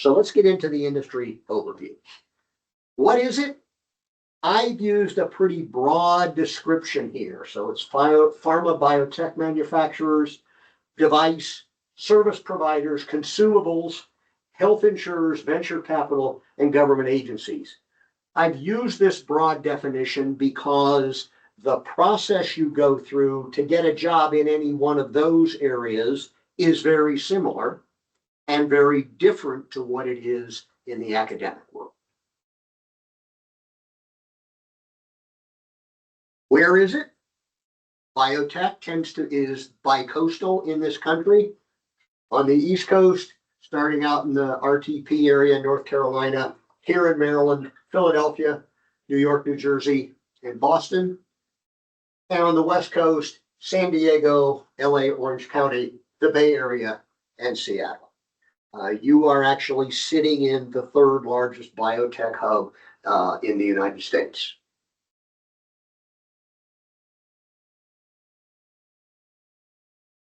So let's get into the industry overview. What is it? I've used a pretty broad description here. So it's pharma biotech manufacturers, device, service providers, consumables, health insurers, venture capital, and government agencies. I've used this broad definition because the process you go through to get a job in any one of those areas is very similar and very different to what it is in the academic world. Where is it? Biotech is bicoastal in this country. On the East Coast, starting out in the RTP area, North Carolina, here in Maryland, Philadelphia, New York, New Jersey, and Boston. And on the West Coast, San Diego, LA, Orange County, the Bay Area, and Seattle. You are actually sitting in the third largest biotech hub in the United States.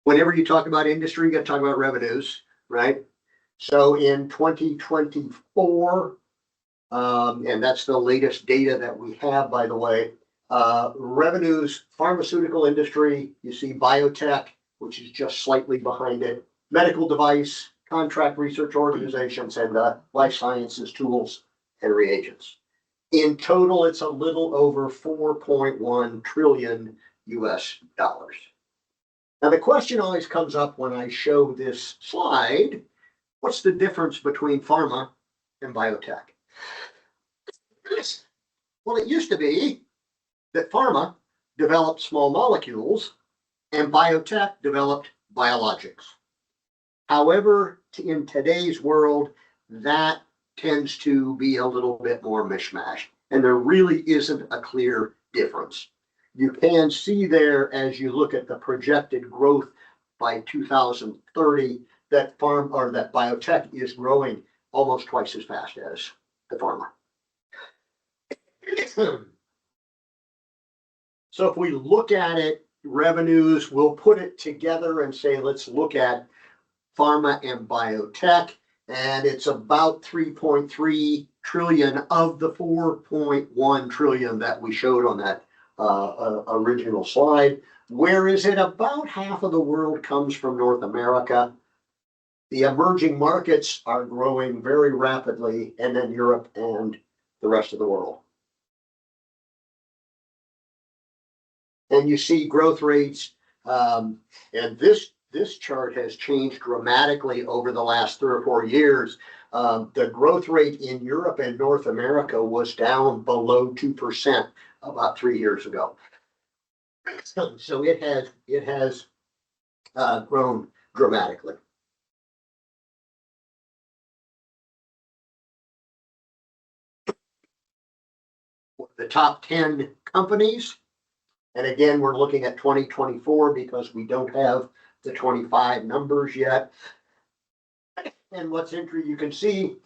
Whenever you talk about industry, you got to talk about revenues, right? So in 2024, and that's the latest data that we have, by the way, revenues, pharmaceutical industry, you see biotech, which is just slightly behind it, medical device, contract research organizations, and life sciences tools and reagents. In total, it's a little over 4.1 trillion US dollars. Now, the question always comes up when I show this slide, what's the difference between pharma and biotech? Well, it used to be that pharma developed small molecules and biotech developed biologics. However, in today's world, that tends to be a little bit more mishmash, and there really isn't a clear difference. You can see there as you look at the projected growth by 2030 that biotech is growing almost twice as fast as the pharma. So if we look at it, revenues, we'll put it together and say, let's look at pharma and biotech, and it's about 3.3 trillion of the 4.1 trillion that we showed on that original slide. Where is it? About half of the world comes from North America. The emerging markets are growing very rapidly, and then Europe and the rest of the world. And you see growth rates, and this chart has changed dramatically over the last 3 or 4 years. The growth rate in Europe and North America was down below 2% about 3 years ago. So it has grown dramatically. The top 10 companies, and again, we're looking at 2024 because we don't have the 25 numbers yet. And what's interesting, you can see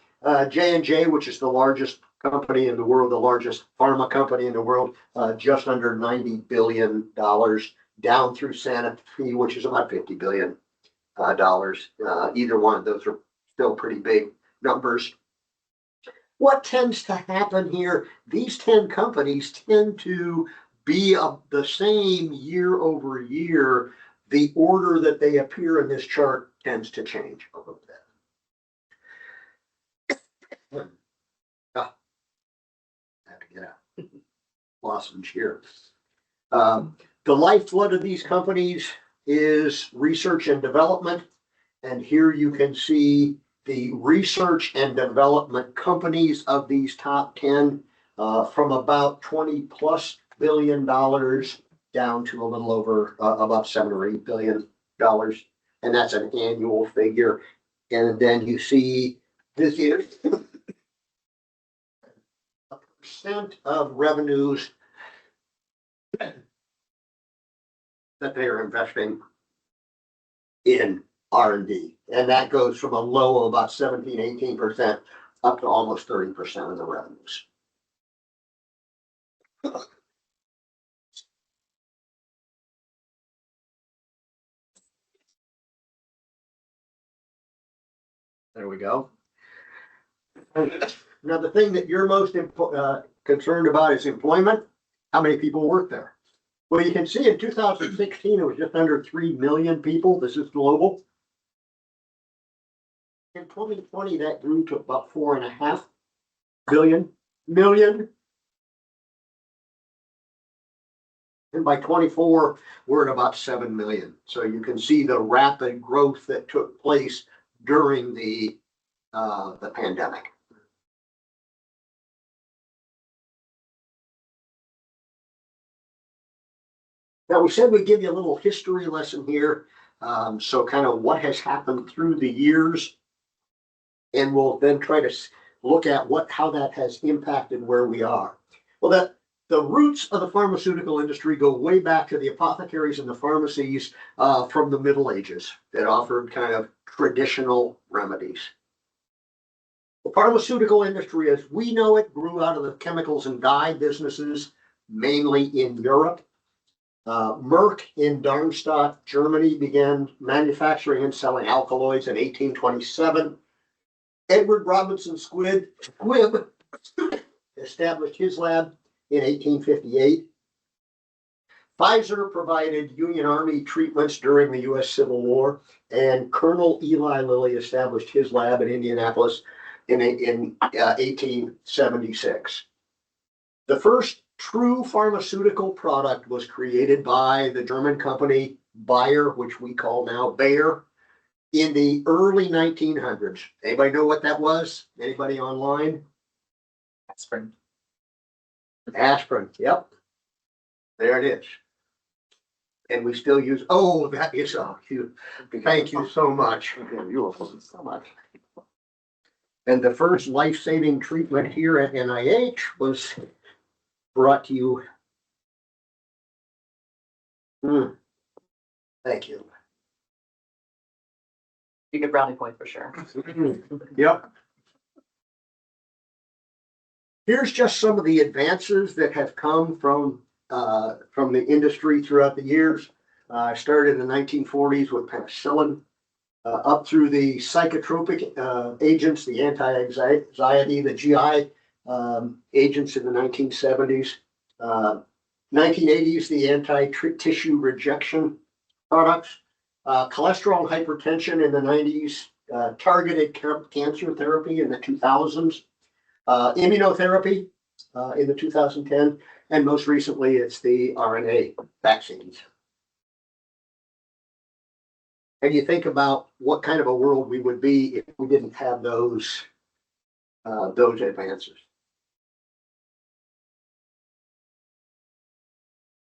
J&J, which is the largest company in the world, the largest pharma company in the world, just under $90 billion, down through Sanofi, which is about $50 billion. Either one of those are still pretty big numbers. What tends to happen here? These 10 companies tend to be the same year over year. The order that they appear in this chart tends to change a little bit. I have to get out. Lozenge here. The lifeblood of these companies is research and development. And here you can see the research and development companies of these top 10 from about $20+ billion down to a little over about $7 or $8 billion. And that's an annual figure. And then you see this is a percent of revenues that they are investing in R&D. And that goes from a low of about 17, 18% up to almost 30% of the revenues. There we go. Now, the thing that you're most concerned about is employment. How many people work there? Well, you can see in 2016, it was just under 3 million people. This is global. In 2020, that grew to about 4.5 million. And by 24, we're at about 7 million. So you can see the rapid growth that took place during the pandemic. Now, we said we'd give you a little history lesson here. So kind of what has happened through the years. And we'll then try to look at how that has impacted where we are. Well, the roots of the pharmaceutical industry go way back to the apothecaries and the pharmacies from the Middle Ages that offered kind of traditional remedies. The pharmaceutical industry, as we know it, grew out of the chemicals and dye businesses, mainly in Europe. Merck in Darmstadt, Germany, began manufacturing and selling alkaloids in 1827. Edward Robinson Squibb established his lab in 1858. Pfizer provided Union Army treatments during the U.S. Civil War, and Colonel Eli Lilly established his lab in Indianapolis in 1876. The first true pharmaceutical product was created by the German company Bayer, which we call now Bayer, in the early 1900s. Anybody know what that was? Anybody online? Aspirin. Aspirin, yep. There it is. And we still use, oh, that is, thank you so much. You're welcome so much. And the first life-saving treatment here at NIH was brought to you. Thank you. You get brownie point for sure. Yep. Here's just some of the advances that have come from the industry throughout the years. I started in the 1940s with penicillin, up through the psychotropic agents, the anti-anxiety, the GI agents in the 1970s. 1980s, the anti-tissue rejection products. Cholesterol and hypertension in the 90s, targeted cancer therapy in the 2000s, immunotherapy in the 2010, and most recently it's the RNA vaccines. And you think about what kind of a world we would be if we didn't have those advances.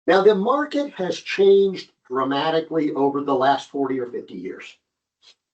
Now, the market has changed dramatically over the last 40 or 50 years.